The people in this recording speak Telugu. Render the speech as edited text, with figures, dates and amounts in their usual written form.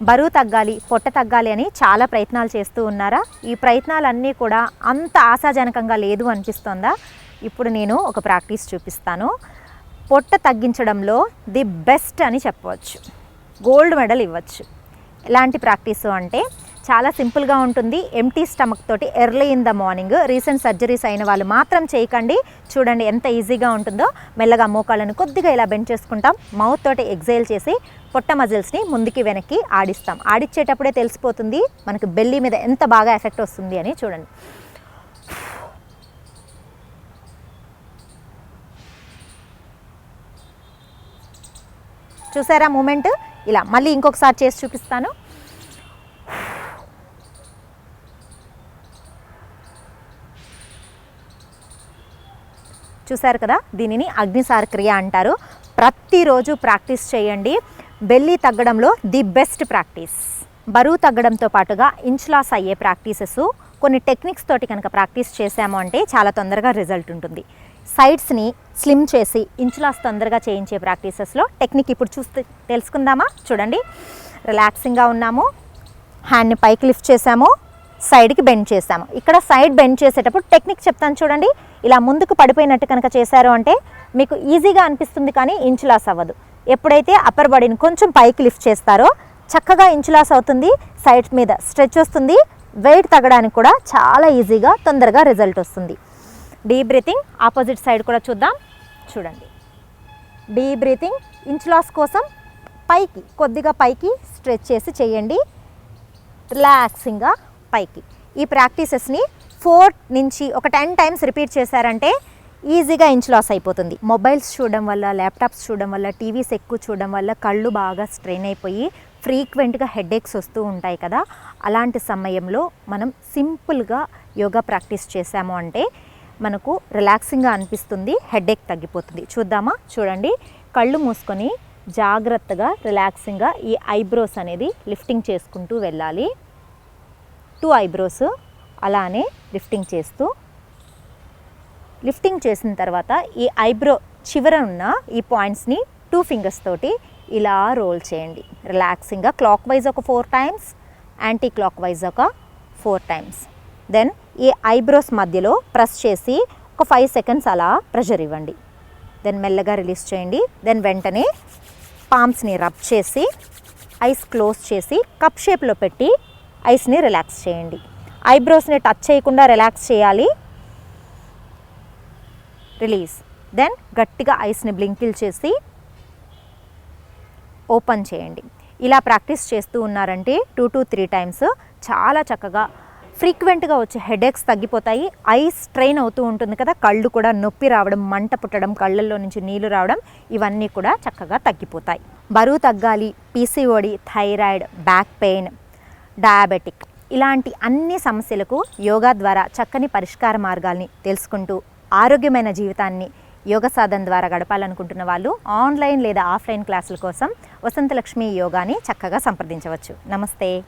బరువు తగ్గాలి, పొట్ట తగ్గాలి అని చాలా ప్రయత్నాలు చేస్తూ ఉన్నారా? ఈ ప్రయత్నాలన్నీ కూడా అంత ఆశాజనకంగా లేదు అనిపిస్తోందా? ఇప్పుడు నేను ఒక ప్రాక్టీస్ చూపిస్తాను. పొట్ట తగ్గించడంలో ది బెస్ట్ అని చెప్పవచ్చు, గోల్డ్ మెడల్ ఇవ్వచ్చు. ఎలాంటి ప్రాక్టీసు అంటే చాలా సింపుల్గా ఉంటుంది. ఎంటీ స్టమక్ తోటి early in the morning, recent surgeries అయిన వాళ్ళు మాత్రం చేయకండి. చూడండి ఎంత ఈజీగా ఉంటుందో. మెల్లగా మోకాళ్ళను కొద్దిగా ఇలా బెండ్ చేసుకుంటాం. మౌత్ తోటి ఎగ్జైల్ చేసి పొట్ట మజిల్స్ని ముందుకి వెనక్కి ఆడిస్తాం. ఆడిచ్చేటప్పుడే తెలిసిపోతుంది మనకు బెల్లీ మీద ఎంత బాగా ఎఫెక్ట్ వస్తుంది అని. చూడండి, చూసారా మూమెంట్? ఇలా మళ్ళీ ఇంకొకసారి చేసి చూపిస్తాను. చూసారు కదా, దీనిని అగ్నిసార క్రియ అంటారు. ప్రతిరోజు ప్రాక్టీస్ చేయండి. బెల్లీ తగ్గడంలో ది బెస్ట్ ప్రాక్టీస్. బరువు తగ్గడంతో పాటుగా ఇంచ్ లాస్ అయ్యే ప్రాక్టీసెస్ కొన్ని టెక్నిక్స్ తోటి కనుక ప్రాక్టీస్ చేసాము అంటే చాలా తొందరగా రిజల్ట్ ఉంటుంది. సైడ్స్ని స్లిమ్ చేసి ఇంచ్ లాస్ తొందరగా చేయించే ప్రాక్టీసెస్లో టెక్నిక్ ఇప్పుడు చూస్తే తెలుసుకుందామా? చూడండి, రిలాక్సింగ్గా ఉన్నాము, హ్యాండ్ని పైకి లిఫ్ట్ చేసాము, సైడ్కి బెండ్ చేసాము. ఇక్కడ సైడ్ బెండ్ చేసేటప్పుడు టెక్నిక్ చెప్తాను చూడండి. ఇలా ముందుకు పడిపోయినట్టు కనుక చేశారు అంటే మీకు ఈజీగా అనిపిస్తుంది, కానీ ఇంచ్ లాస్ అవ్వదు. ఎప్పుడైతే అప్పర్ బాడీని కొంచెం పైకి లిఫ్ట్ చేస్తారో చక్కగా ఇంచ్ లాస్ అవుతుంది, సైడ్స్ మీద స్ట్రెచ్ వస్తుంది, వెయిట్ తగ్గడానికి కూడా చాలా ఈజీగా తొందరగా రిజల్ట్ వస్తుంది. Deep breathing. ఆపోజిట్ సైడ్ కూడా చూద్దాం. చూడండి, డీప్ బ్రీతింగ్. ఇంచ్ లాస్ కోసం పైకి కొద్దిగా పైకి స్ట్రెచ్ చేసి చేయండి, రిలాక్సింగ్గా పైకి. ఈ ప్రాక్టీసెస్ని 4 నుంచి ఒక 10 టైమ్స్ రిపీట్ చేశారంటే ఈజీగా ఇంచ్ లాస్ అయిపోతుంది. మొబైల్స్ చూడడం వల్ల, ల్యాప్టాప్స్ చూడడం వల్ల, టీవీస్ ఎక్కువ చూడడం వల్ల కళ్ళు బాగా స్ట్రెయిన్ అయిపోయి ఫ్రీక్వెంట్గా హెడేక్స్ వస్తూ ఉంటాయి కదా. అలాంటి సమయంలో మనం సింపుల్గా యోగా ప్రాక్టీస్ చేసాము అంటే మనకు రిలాక్సింగ్గా అనిపిస్తుంది, హెడేక్ తగ్గిపోతుంది. చూద్దామా? చూడండి, కళ్ళు మూసుకొని జాగ్రత్తగా రిలాక్సింగ్గా ఈ ఐబ్రోస్ అనేది లిఫ్టింగ్ చేసుకుంటూ వెళ్ళాలి. 2 ఐబ్రోస్ అలానే లిఫ్టింగ్ చేసిన తర్వాత ఈ ఐబ్రో చివర ఉన్న ఈ పాయింట్స్ని 2 ఫింగర్స్ తోటి ఇలా రోల్ చేయండి రిలాక్సింగ్గా. క్లాక్ వైజ్ ఒక 4 టైమ్స్, యాంటీ క్లాక్ వైజ్ ఒక 4 టైమ్స్. దెన్ ఈ ఐబ్రోస్ మధ్యలో ప్రెస్ చేసి ఒక 5 సెకండ్స్ అలా ప్రెషర్ ఇవ్వండి. దెన్ మెల్లగా రిలీజ్ చేయండి. దెన్ వెంటనే పామ్స్ని రబ్ చేసి ఐస్ క్లోజ్ చేసి కప్ షేప్లో పెట్టి ఐస్ని రిలాక్స్ చేయండి. ఐబ్రోస్ని టచ్ చేయకుండా రిలాక్స్ చేయాలి. రిలీజ్. దెన్ గట్టిగా ఐస్ని బ్లింకిల్ చేసి ఓపెన్ చేయండి. ఇలా ప్రాక్టీస్ చేస్తూ ఉన్నారంటే 2 to 3 టైమ్స్ చాలా చక్కగా ఫ్రీక్వెంట్గా వచ్చే హెడేక్స్ తగ్గిపోతాయి. ఐస్ స్ట్రెయిన్ అవుతూ ఉంటుంది కదా, కళ్ళు కూడా నొప్పి రావడం, మంట పుట్టడం, కళ్ళల్లో నుంచి నీళ్లు రావడం, ఇవన్నీ కూడా చక్కగా తగ్గిపోతాయి. బరువు తగ్గాలి, PCOD, thyroid, back pain, diabetic ఇలాంటి అన్ని సమస్యలకు యోగా ద్వారా చక్కని పరిష్కార మార్గాల్ని తెలుసుకుంటూ ఆరోగ్యమైన జీవితాన్ని యోగ సాధన ద్వారా గడపాలనుకుంటున్న వాళ్ళు ఆన్లైన్ లేదా ఆఫ్లైన్ క్లాసుల కోసం వసంతలక్ష్మి యోగాని చక్కగా సంప్రదించవచ్చు. నమస్తే.